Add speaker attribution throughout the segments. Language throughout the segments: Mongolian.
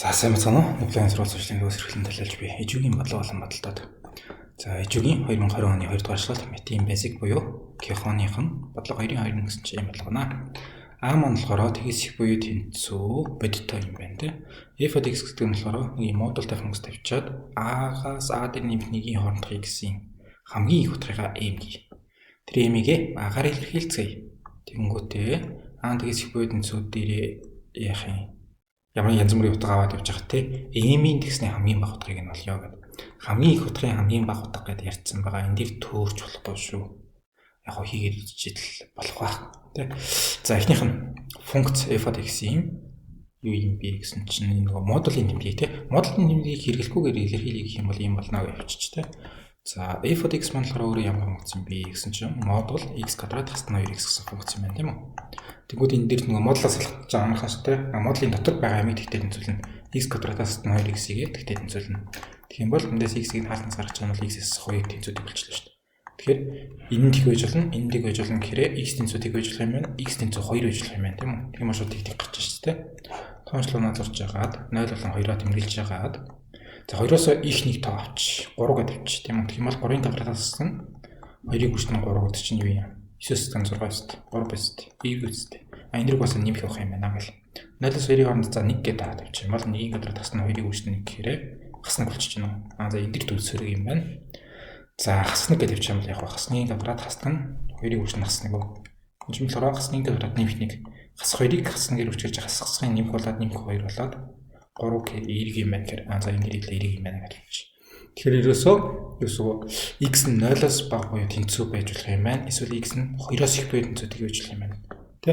Speaker 1: За сайн байна уу? Нүглийн сурвалж ажлын төвөөс эрхлэн талайлж би эжүүгийн бодлого болон бодолтод. За эжүүгийн 2020 оны 2 дугаар шалгалт метийн базик буюу Кёхоных нь бодлого 2.2 гэсэн чинь юм болгоно. А маань болохоор тэгээс их буюу тэнцүү бодиттой юм байна те. F от x гэдэг нь болохоор нэг модультай функц тавьчаад А-гаас А дээр нэмэх нэгийн хоорондох x-ийн хамгийн их утгаараа m гээ. Тэр m-ийг А-гаар илэрхийлцгээе. Тэгэнгүүтээ А тэгээс их буюу тэнцүү дээр яах юм? Ямар янз бүрийн утга аваад явж байгаа те. M-ийн тэгсний хамгийн бага утгыг нь олё гэдэг. Хамгийн их утгын хамгийн бага утга гэдээ ярьсан байгаа. Энд дээр төөрч болохгүй шүү. Яг хоо хийгээд үзчихэл болох байх тий. За эхнийх нь функц f от x-ийн юу юм бэ гэсэн чинь нөгөө модулын тэмдгийг тий. Модулын тэмдгийг хэрэглэхгүйгээр илэрхийлэх гэх юм бол ийм болно гэж явчих тий. За f от x маань болохоор өөрөө ямар функц юм бэ гэсэн чинь модуль x квадрат хасна 2x гэсэн функц юм байна тийм үү. Тэгвэл энэ дээр нөгөө модулаас салгаж байгаа амархаас тий. Модулын дотор байгаа ямиг тэгтээ тэнцвэрлэн x квадратаас хасна 2x-ийг тэгтээ тэнцвэрлэн. Тэгэх юм бол эндээс x-ийг хаалтнаас гаргаж байгаа бол x-ээс 2-ыг тэнцвэрдэг болчихлоо шүү дээ. Тэгэхээр энэ нь тэг байж болно, энэ тэг байж болно гэхээр x тэнцүү тэг байж болох юм байна, x тэнцүү 2 байж болох юм байна тийм үү? Тийм ашууд тэг гарч байна шүү дээ. Тоончлуунаа зурж агаад 0 болон 2-оор тэмдэглэж агаад за 2-оос их нэг тоо авч 3 гэдээ авч тийм үү? Тийм бол 3-ын квадратаас нь 2-ыг хүртэн 3 гэдэг чинь юу юм? 9-6 байст. 3 байст. Эвгүй үстэй. Энэ дэр бас нэмэх явах юм байна гэл. 0-оос 2-ийн хооронд за 1 гэдээ аваад авчих юм бол 1-ийн квадратаас нь 2-ыг хүртэн 1 гэхээр хаснаг болчих чинь үү? За энэ дэр төвсөрөг юм байна. За хаснаг гэдэг юм бол яг хасны квадрат хаснаг 2-ыг хүртэн хаснаг уу. Энэ нь болохоор хасны квадрат нэмэх 1 хас 2-ыг хаснагээр үржүүлж хасгахын нэмэх болоод нэмэх 2 болоод 3 эрг юм байна гэхээр за энэ дэр эрг юм байна гэж хэлж. Тэгэхээр ерөөсөө x нь 0-оос бага буюу тэнцүү байж болох юм байна. Эсвэл x нь 2-оос их буюу тэнцүү тэгж болох юм байна. Тэ?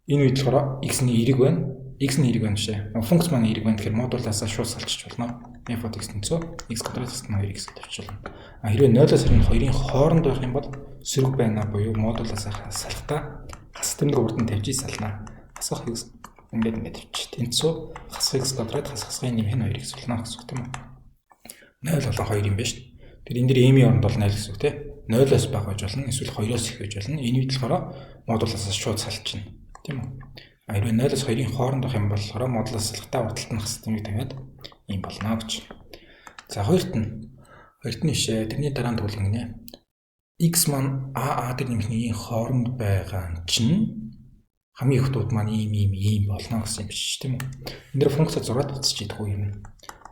Speaker 1: Энэ үед болохоор x нь эрг байна. X нь эрг байна шээ. Функц маань эрг байна гэхээр модулаас шууд салчиж болно. F от x тэнцүү x квадратаас нь 2x гэж тавьчихлаа. Хэрвээ 0-оос 2-ын хооронд байх юм бол сөрөг байна буюу модулаас салхтаа хас тэмдэг урд нь тавьж салнаа. Хасах x ингээд тавьчих. Тэнцүү хасах x квадрат хасахын нэмэх нь 2x болно гэсэн үг тийм үү? 0 болон 2 юм байна шүү дээ. Тэр энэ дэр m-ийн оронд бол 0 гэсэн үг тийм. 0-оос бага байж болно. Эсвэл 2-оос их байж болно. Энэ үед болохоор модулаас шууд салчихна. Тийм үү? Хэрвээ 0-оос 2-ын хооронд байх юм бол модулаас салхтаа урдталт нь хас тэмдэг тавиад ийм болно гэж. За хоёрт нь шээ. Тэрний дараа нь туулгын нэ. X маань A дээр нэмэх нэгийн хооронд байгаа чинь хамгийн их тууд маань ийм болно гэсэн юм биш тийм үү? Энэ дээр функц 6 утасч идэх үү юм.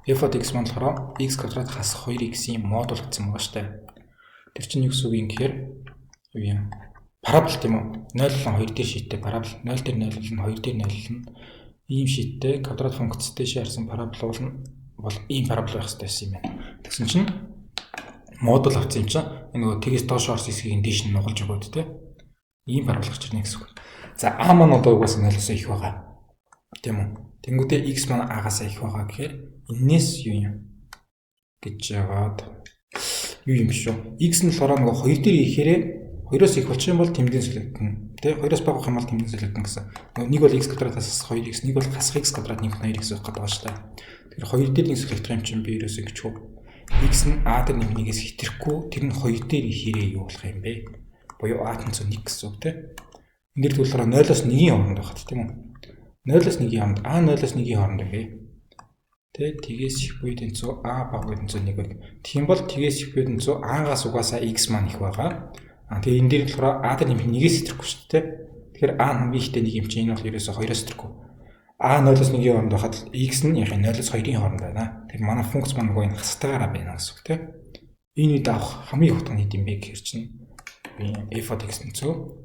Speaker 1: F от x маань болохоор x квадрат хасах 2x-ийн модуль гэсэн байгаа шүү дээ. Тэр чинь юу гэсэн үг юм гэхээр юу юм? Парабол тийм үү? 0 болон 2 дээр шийттэй парабол 0 дээр 0 болон 2 дээр 0 болон ийм шийттэй квадрат функцтэй шаарсан парабол бол ийм парабол байх хэрэгтэй юм байна. Тэгсэн чинь модуль авсан юм чинь энэ нөгөө тэгээс доош орсон хэсгийг дээш нь нугалж өгөөд те. Ийм парабол гарч ирнэ гэсэн үг. За А маань одоо угаасаа 0-оос их байгаа. Тийм үү? Тэнгүүтээ x маань А-гаас их байгаа гэхээр энээс юу юм гэж яагаад юу юм шүү. X нь болохоор нөгөө 2 дээр ихээр 2-оос их болчих юм бол тэмдгийн солигдно. Тэ 2-оос бага байх юм бол тэмдгийн солигдно гэсэн. Нэг бол x квадратаас 2x, нэг бол хасах x квадрат нэмэх 2x байх гэдэг байна шүү дээ. Тэгэхээр 2 дээр нэг солигдох юм чинь би ерөөсөө ингэчгүй. X нь A дээр нэмэх нэгээс хитэрэхгүй тэр нь 2 дээр ихээрээ юу болох юм бэ? Буюу A тэнцүү 1 гэсэн үг тэ. Энд дээр болохоор 0-оос 1-ийн хооронд байхад тийм үү? 0-оос 1-ийн хооронд A 0-оос 1-ийн хооронд байв. Тэ тэгээс их буюу тэнцүү A бага буюу тэнцүү 1 байв. Тийм бол тэгээс их буюу тэнцүү A-гаас угаасаа x маань их байгаа. Тэгээ энэ дээр болохоор A дээр нэмэх нэгээс хитэрэхгүй шүү дээ. Тэгэхээр A хамгийн ихтэй нэг юм чинь энэ бол ерөөсөө 2-оос хитэрэхгүй. A 0-оос 1-ийн хооронд байхад x нь яг 0-оос 2-ийн хооронд байна. Тэгэхээр манай функц маань нөгөө энэ хастаагаараа байна гэсэн үг тийм. Энэ үед авах хамгийн их утга нь хэд юм бэ гэхээр чинь f от x тэнцүү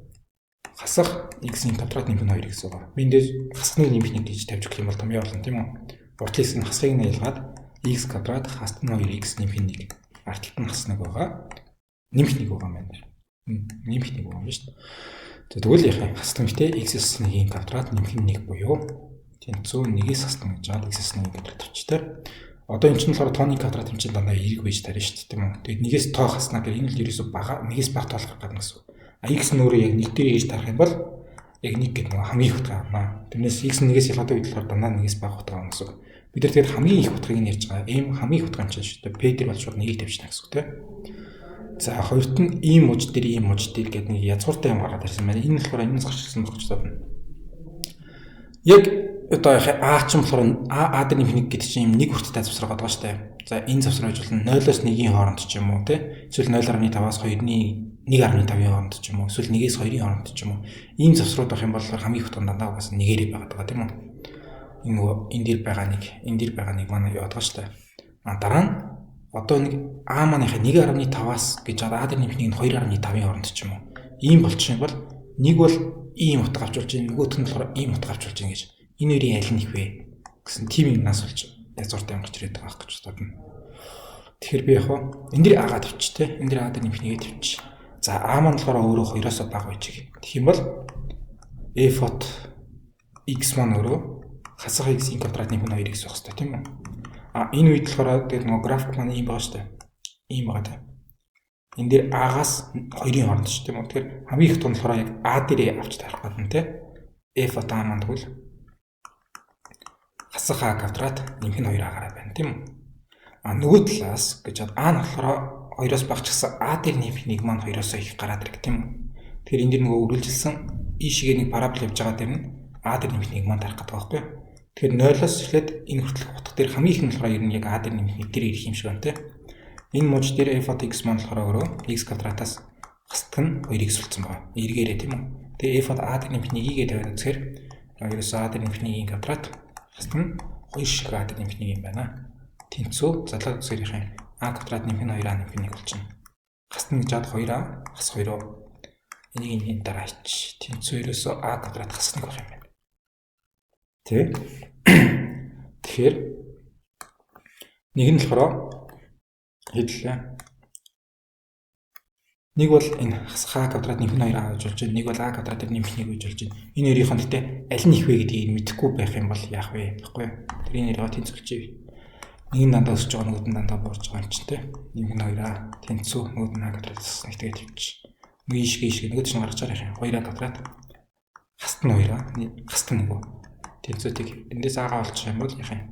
Speaker 1: хасах x-ийн квадрат нэмэх нь 2 гэсэн үг. Би энэ дээр хасахныг нэмэх нэг гэж тавьж өгөх юм бол томьёо болно тийм үү? Урт хэсэг нь хасахыг нь ялгаад x квадрат хасна 2x нэмэх нь 1. Артлт нь хаснаг байгаа. Нэмэх 1 байгаа юм байна. Нэмэх 1 байгаа юм шүү дээ. Тэгвэл яах юм? Хаслагчтай x-с 1-ийн квадрат нэмэх нь 1 буюу тэнцүү 1-ээс хасна гэж байгаа x-с 1-ийн квадрат авчтай. Одоо энэ чинь болохоор тооны квадрат юм чинь дандаа эрг байж тарина шүү дээ тийм үү? Тэгээд 1-ээс тоо хаснаа гэх энэ л ерөөсө бага 1-ээс бага тоолох гэдэг гэсэн үг. X нь өөрөө яг 1 дээр хийж тарах юм бол яг 1 гэдэг нь хамгийн их утга авна. Тэрнээс x нь 1-ээс ялгаатай болохоор дандаа 1-ээс бага утга авна гэсэн үг. Бид нар тэгэхээр хамгийн их утгыг нь ярьж байгаа. M хамгийн их утга юм чинь шүү дээ. P дээр бол шууд 1-ийг тавьчихна гэсэн үг тийм. За хоёрт нь ийм мужид дээр гэдэг нэг язгууртай юм гаргаад ирсэн байна. Энэ нь болохоор энэс гарч ирсэн тохиолдолд нь Яг одоо А ч юм болохоор А дээр нэмэх 1 гэдэг чинь нэг хүртэлтэй завсар байгаа шүү дээ. За энэ завсар гэж бол 0-оос 1-ийн хооронд ч юм уу тий. Эсвэл 0.5-аас 2-ны 1.5-ийн хооронд ч юм уу. Эсвэл 1-ээс 2-ийн хооронд ч юм уу. Ийм завсрууд байх юм бол хамгийн их утга дандаа угаас нэгээрээ байгаа тийм үү. Энэ нөгөө энэ дээр байгаа нэг манай юу байгаа шүү дээ. Дараа нь одоо нэг А манайхаа 1.5-аас гэж А дээр нэмэх 1 нь 2.5-ийн хооронд ч юм уу. Ийм болчих юм бол нэг бол ийм утга авч болж байна. Нөгөөх нь болохоор ийм утга авч болж байна гэж. Энэ хоёрын аль нь их вэ гэсэн тийм юм нас болж язгууртай онгоч ирээд байгаа гэж бодно. Тэгэхээр би яг энэ дэр агаад авч тэ. Энэ дэр А дээр нэмэх 1-ийг тавьчих. За А маань болохоор өөрөө 2-оос бага байж гэх. Тэгэх юм бол f от x маань өөрөө хасах x-ийн квадрат нэмэх 2x байх хэрэгтэй тийм үү? Энэ үед болохоор тэгээд нөгөө график маань ийм байгаа шүү дээ. Ийм байгаа тэ. Энэ дээр А-гаас 2-ийн хооронд шүү тийм үү? Тэгэхээр хамгийн их тун болохоор яг А дээр авч тарах гэдэг нь тэ. f от A маань тэгвэл хасах А квадрат нэмэх 2 агараа байна тийм үү? Нөгөө талаас гэж А нь болохоор 2-оос багчсан А дээр нэмэх 1 маань 2-оос их гараад ирэх тийм үү? Тэгэхээр энэ дэр нөгөө үргэлжилсэн и шигээ нэг парабол явж байгаа дээр нь А дээр нэмэх 1 маань тарах гэдэг байхгүй юу? Тэгэхээр 0-оос эхлээд энэ хүртэлх утга дээр хамгийн их нь болохоор ер нь яг А дээр нэмэх 1 дээр ирэх юм шиг байна тийм. Энэ мууч дээр f от x маань болохоор өөрөө x квадратаас хасдаг нь 2x болсон байна. Эргээрээ тийм үү? Тэгээ f от A дээр нэмэх 1-ийг тавиад үзэхээр ерөөсөө А дээр нэмэх 1-ийн квадрат хасдаг нь 2 шиг А дээр нэмэх 1 юм байна. Тэнцүү залгаад үзэрийн А квадрат нэмэх 2А нэмэх 1 болчихно. Хасна гэж хаад 2А хас 2оо энийг энэ дараа ич. Тэнцүү ерөөсөө А квадрат хас 1 байх юм байна. Тэ. Тэгэхээр нэг нь болохоор хэдлээ. Нэг бол энэ хасах А квадрат нэмэх 2А гэж болж байна. Нэг бол А квадрат дээр нэмэх 1 гэж болж байна. Энэ хоёрын гэхдээ аль нь их вэ гэдгийг мэдэхгүй байх юм бол яах вэ? Тэгэхгүй юу? Тэр энэ хоёроо тэнцвэрчээ. Нэг нь дандаа өсөж байгаа, нөгөөд нь дандаа буурж байгаа юм чинь тэ. Нэмэх 2А тэнцүү нөгөөд нь А квадрат хасна гэдэг тавьчих. Нэг нөгөөд чинь гарч байгаа юм. 2А квадрат хасна 2А хасна 1. Тэнцүүтийг эндээс агаа олчих юм бол яах юм?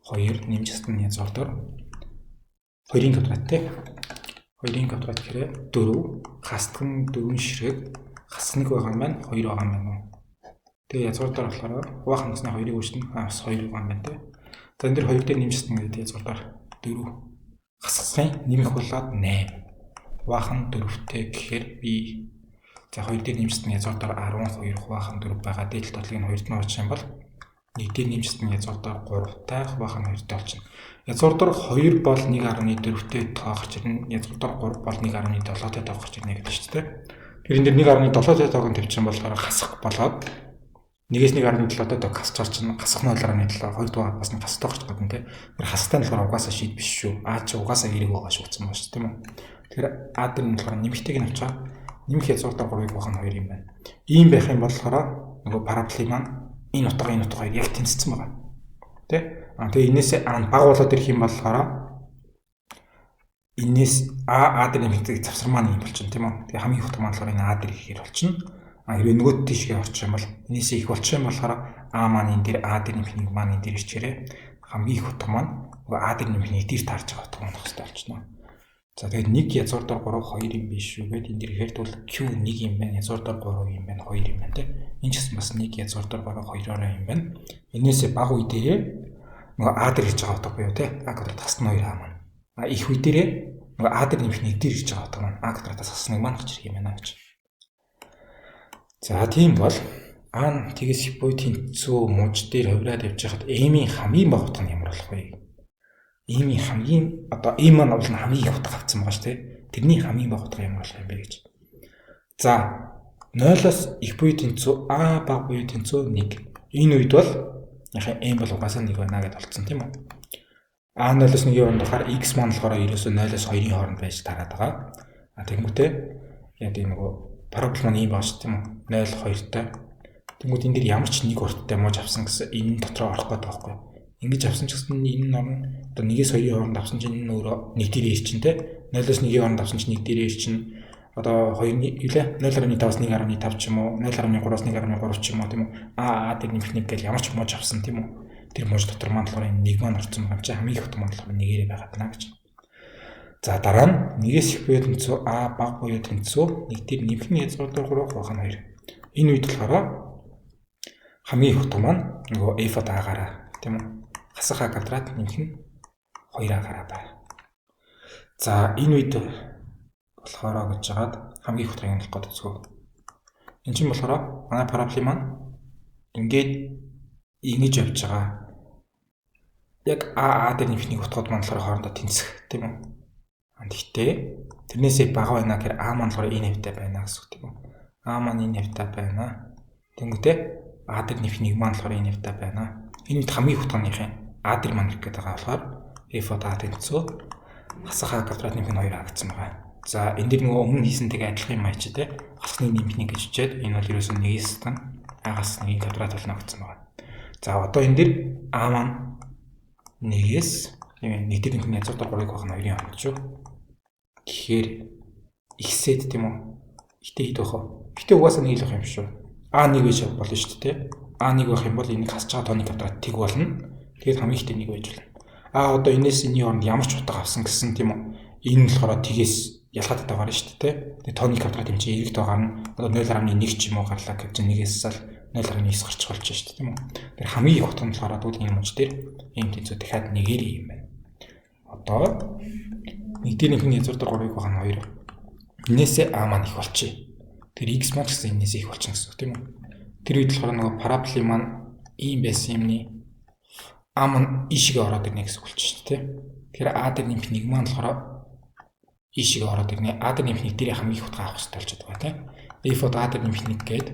Speaker 1: 2 нэмж хасна язгуурдаар 2-ийн квадрат те. 2-ийн квадрат гэхээр 4 хасдаг нь 4 ширхэг хас 1 байгаа юм байна. 2 байгаа юм байна. Тэгээ язгуурдаар болохоор хуваах насны 2-ыг үүснэ. Бас 2 байгаа юм байна те. За энэ дэр 2 дээр нэмж хасна гэдэг язгуурдаар 4 хасгахын нэмэх болоод 8. Хуваах нь 4-тэй гэхээр би за 2 дээр нэмж хасна язгуурдаар 12 хуваах нь 4 байгаа. Дээдл тодлыг нь 2-д нь очих юм бол 1 дээр нэмж хасна язгуурдаар 3-тай хуваах нь 2-тэй болчихно. Язгуурдаар 2 бол 1.4-тэй тоогч ирнэ. Язгуурдаар 3 бол 1.7-тэй тоогч ирнэ гэдэг шүү дээ. Тэр энэ дэр 1.7-тэй тоог нь тавьчих юм болохоор хасах болоод 1-ээс 1.7-тэй тоог хасчаар чинь хасах 0.7 2 дугаар бас нь хас тоогч гэдэг нь тийм. Тэр хастай нь болохоор угаасаа шийд биш шүү. А чи угаасаа эрэг байгаа шүү гэсэн байна шүү тийм үү. Тэгэхээр А дээр нь болохоор нэмэгтэйг нь авчаа. Нэмэх язгуурдаар 3-ыг бохоо 2 юм байна. Ийм байх юм болохоор нөгөө параболын маань энэ утга яг тэнцсэн байгаа. Тэ? Тэгээ энэс А баг болоод ирэх юм болохоор энэс А дээр нэмэгтэй завсар маань юм болчихно тийм үү? Тэгээ хамгийн их утга маань болохоор энэ А дээр ихээр болчихно. Хэрвээ нөгөөд тийшгээ орчих юм бол энэсээ их болчих юм болохоор А маань энэ дээр А дээр нэмэх 1 маань энэ дээр ирчээрээ хамгийн их утга маань А дээр нэмэх 1 дээр таарч байгаа утга маань хэвчээ болчихно. За тэгээд 1 язгуурдаар 3 2 юм биш шүү гэдэг энэ дээр ихээр бол Q 1 юм байна. Язгуурдаар 3 юм байна. 2 юм байна тийм. Энэ ч гэсэн бас 1 язгуурдаар 2-ороо юм байна. Энээсээ баг үедээ нөгөө А дээр хийж байгаа утга буюу тийм. А квадрат хасна 2А маань. Их үедээ нөгөө А дээр нэмэх 1 дээр хийж байгаа утга маань А квадратаас хасна 1 маань гарч ирэх юм байна гэж. За тийм бол А нь тэгээс их буй тэнцүү мууч дээр хувираад явж хахад M-ийн хамгийн бага утга нь ямар болох вэ? M-ийн хамгийн одоо M маань бол хамгийн их утга авсан байгаа шүү дээ. Тэрний хамгийн бага утга ямар болох юм бэ гэж. За 0-оос их буй тэнцүү А бага буй тэнцүү 1. Энэ үед бол яхаа M бол угаасаа 1 байна гэдээ болцсон тийм үү? А 0-оос 1-ийн хооронд болохоор X маань болохоор ерөөсөө 0-оос 2-ийн хооронд байж тараад байгаа. Тэгмүтээ яг энэ нөгөө парабол маань ийм байгаа шүү тийм үү? 0 2-тай. Тэгмүүд энэ дэр ямар ч нэг урттай мууж авсан гэсэн энэ дотроо орох гэдэг байхгүй юу? Ингэж авсан ч гэсэн энэ ном одоо 1-ээс 2-ийн хооронд авсан чинь энэ өөрөө 1 дээр ирчин те 0-оос 1-ийн хооронд авсан чинь 1 дээр ирчин одоо 2-ны юулээ 0.5-аас 1.5 ч юм уу 0.3-аас 1.3 ч юм уу тийм үү А дээр нэмэх 1 гэж ямар ч мууж авсан тийм үү тэр мууж дотор маань болохоор энэ 1 маань орсон байгаа юм чи хамгийн их утга маань болохоор 1-ээрээ байгаад байна гэж. За дараа нь 1-ээс их буюу тэнцүү А бага буюу тэнцүү 1 дээр нэмэх нь язгуурдаар 3 хуваах нь 2. Энэ үед болохоор хамгийн их утга маань нөгөө f-од а-гаараа тийм үү? Хасах а квадрат нэмэх нь 2а-гаараа бай. За энэ үед болохоор гэж жагаад хамгийн их утгыг анх гот үзгөө. Энд чинь болохоор манай параболын маань ингээд ингэж явж байгаа. Яг а дээр нэмэх нэг утгууд маань болохоор хоорондоо тэнцэх тийм үү? Гэхдээ тэрнээсээ бага байна гэхээр а маань болохоор энэ хэвтэй байна гэсэн үг тийм үү? А маань энэ хэвтэй байна. Тэнгүүтээ а дээр нэмэх нэг маань болохоор энэ хэвтэй байна. Энэ үед хамгийн их утганыхын а дээр маань ирэх гэдэг байгаа болохоор f-од а тэнцүү хасах а квадрат нэмэх нь 2а гэсэн байгаа. За энэ дэр нөгөө өмнө хийсэнтэйгээ адилхан юм аач тий. Хасны нэмэх нэг гэж чичээд энэ бол ерөөсөө нэгээс тань агаас нэг квадрат болно гэсэн байгаа. За одоо энэ дэр а маань нэгээс нэг дээр нэмэх нь язгуур 3-ыг байх нь 2-ын хооронд шүү. Тэгэхээр x-эд тийм үү? Гэтэ хэд байх вэ? Гэтэ угаасаа нэг л байх юм шүү. А1 байж болно шүү дээ тий. А1 байх юм бол энийг хасж байгаа тооны квадрат тэг болно. Тэгээд хамгийн ихтэй нэг байж болно. А одоо энэс энэний хооронд ямар ч утга авсан гэсэн тийм үү? Энэ болохоор тгээс ялгаад байгаа шүү дээ тий. Тэгээд тооны квадрат юм чи эрэгт байгаа нь одоо 0.1 ч юм уу гарлаа гэж нэгээс сал 0.9 гарч болж шүү дээ тийм үү. Тэр хамгийн их утга нь болохоор дүүл энэ мууч дээр ийм тэнцүү дахиад нэгээр юм байна. Одоо нэг дээр нэмэх нь язгуур 3-ыг байх нь 2. Энээсээ а маань их болчих. Тэр x маань гэсэн энээс их болчихно гэсэн үг тийм үү. Тэр үед болохоор нөгөө параболын маань ийм байсан юмны а маань ишигээ ороод ирнэ гэсэн үг болчих шүү дээ. Тэгэхээр а дээр нэмэх нэг маань болохоор ишигээ ороод ирнэ. А дээр нэмэх нэг дээр хамгийн их утга авах хэрэгтэй болчиход байгаа тийм. f-од а дээр нэмэх нэг гээд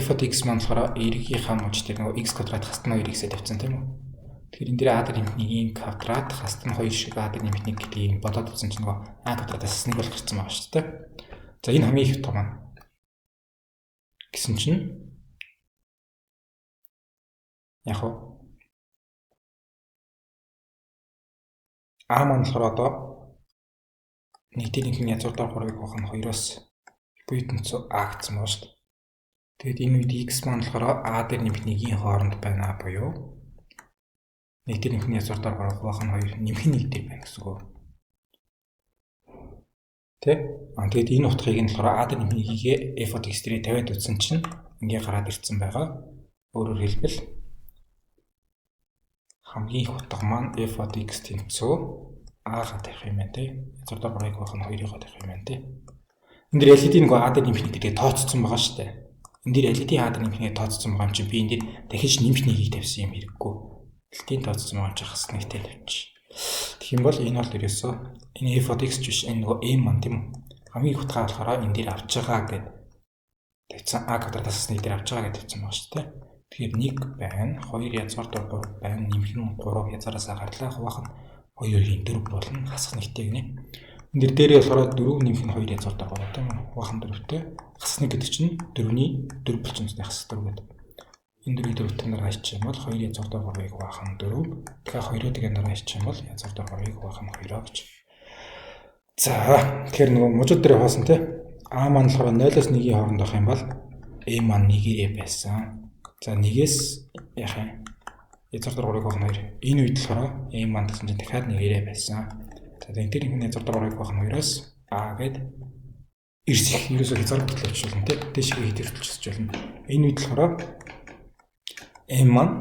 Speaker 1: f-од x маань болохоор эргийнхаа мууч дээр нөгөө x квадрат хасна 2x-ээ тавьсан тийм үү. Тэгэхээр энэ дээр а дээр нэмэх нэгийн квадрат хасна 2 шиг а дээр нэмэх нэг гэдгийг бодоод үзсэн чинь нөгөө а квадратаас нэг бол гарсан байгаа шүү дээ. За энэ хамгийн их утга маань гэсэн чинь яг хөө а маань болохоор одоо нэг дээр нэмэх нь язгуур 3-ыг байх нь 2-оос буй тэнцүү а гэсэн байна шүү дээ. Тэгэд энэ үед x маань болохоор а дээр нэмэх нэгийн хооронд байна буюу нэг дээр нэмэх нь язгуур 3-ыг байх нь 2 нэмэх нь нэг дээр байна гэсэн үг. Тэ? Тэгэд энэ утгыг нь болохоор а дээр нэмэх нэгийг f-од x дээр тавиад үзсэн чинь ингээ гараад ирсэн байгаа. Өөрөөр хэлбэл хамгийн их утга маань f-од x тэнцүү а-га тавих юм байна тий. Язгуур 3-ыг байх нь 2-ыг тавих юм байна тий. Энд дээр LED нэг а дээр нэмэх нэг гэдэг тооцсон байгаа шүү дээ. Энд дээр LED а дээр нэмэх нэг тооцсон байгаа юм чинь би энэ дээр дахиж нэмэх нэгийг тавьсан юм хэрэггүй. LED тооцсон байгаа юм чи хас нэгтэй тавьчих. Тэгэх юм бол энэ бол ерөөсөө энэ f-од x биш энэ нөгөө m маань тийм үү. Хамгийн их утга болохоор энэ дээр авч байгаа гэд тавьсан а квадратаас нэг дээр авч байгаа гэд тавьсан байгаа шүү дээ. Тэгэхээр 1 байна, 2 язгуур 3 байна, нэмэх нь 3 язгараас гарлаа, хуваах нь 2-ийн 4 болно, хасах нэгтэй гинэ. Энд дээрээ болохоор 4 нэмэх нь 2 язгуур 3 тийм үү? Хуваах нь 4-тэй. Хасах нэг гэдэг чинь 4-ний 4 болчихсон хасах 4 гэдэг. Энэ 4-ийн 4-тэй дараа хийчих юм бол 2 язгуур 3-ыг хуваах нь 4. Тэгэхээр 2-ийн дараа хийчих юм бол язгуур 3-ыг хуваах нь 2 гэж. За, тэгэхээр нөгөө мужууд дээр хоосон тий. А маань болохоор 0-оос 1-ийн хооронд байх юм бол m маань 1-ээрээ байсан. За 1-ээс яах юм? Язгуур 3-ыг байх нь 2. Энэ үед болохоор m маань гэсэн чинь дахиад 1-ээрээ байсан. За энэ дээр нэг язгуур 3-ыг байх нь 2-оос а гэд эрсэх ерөөсөө хязгаар бүтлээвч болно тий. Дэшгээ хит өртөлчсөж болно. Энэ үед болохоор m маань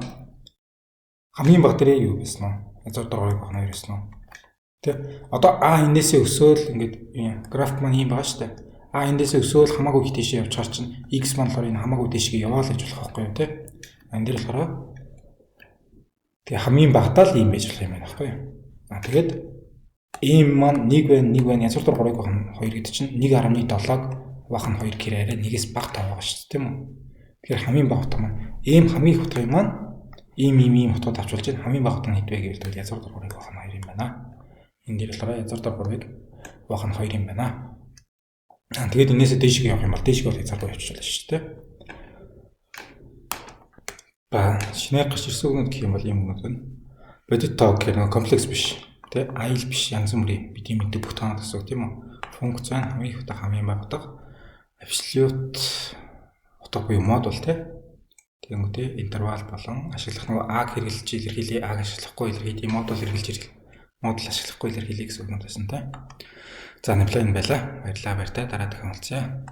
Speaker 1: хамгийн бага дээр юу байсан нь? Язгуур 3-ыг байх нь 2 байсан нь. Тэ. Одоо а энээсээ өсөөл ингээд график маань ийм байгаа шүү дээ. А эндээсээ өсөөл хамаагүй их тийшээ явж чаар чинь x маань болохоор энэ хамаагүй тийшээ яваал гэж болох байхгүй юу те. Энэ дээр болохоор тэгээ хамгийн багтаа л ийм байж болох юм байна байхгүй юу. Тэгээд m маань 1 байна язгуур 3-ыг байх нь 2 гэдэг чинь 1.7-г байх нь 2 гэхээр арай нэгээс бага тав байгаа шүү дээ тийм үү. Тэгэхээр хамгийн бага утга маань m хамгийн их утга юм маань ийм утгад авч болж байна. Хамгийн бага утга нь хэдвэ гэвэл язгуур 3-ыг байх нь 2 юм байна. Энэ дээр болохоор язгуур 3-ыг байх нь 2 юм байна. Тэгээд энээсээ дээшгээ явах юм бол дээшгээ бол хязгааргүй явчихлаа шүү дээ. Ба шинээр гарч ирсэн үгнүүд гэх юм бол юм үгнүүд байна. Бодит тоо гэх нэг комплекс биш. Тэ айл биш янз бүрийн бидний мэддэг бүх тоонод гэсэн үг тийм үү? Функц байна, хамгийн их утга, хамгийн бага утга. Абсолют утга буюу модуль тэ. Тэгэнгүүтээ интервал болон ашиглах нэг а хэрэглэж илэрхийлээ, а ашиглахгүй илэрхийлээ, модуль хэрэглэж модуль ашиглахгүй илэрхийлээ гэсэн үгнүүд байсан тэ. За, нэвлэн байла. Баярлалаа баяртай. Дараа дахин уулзъя.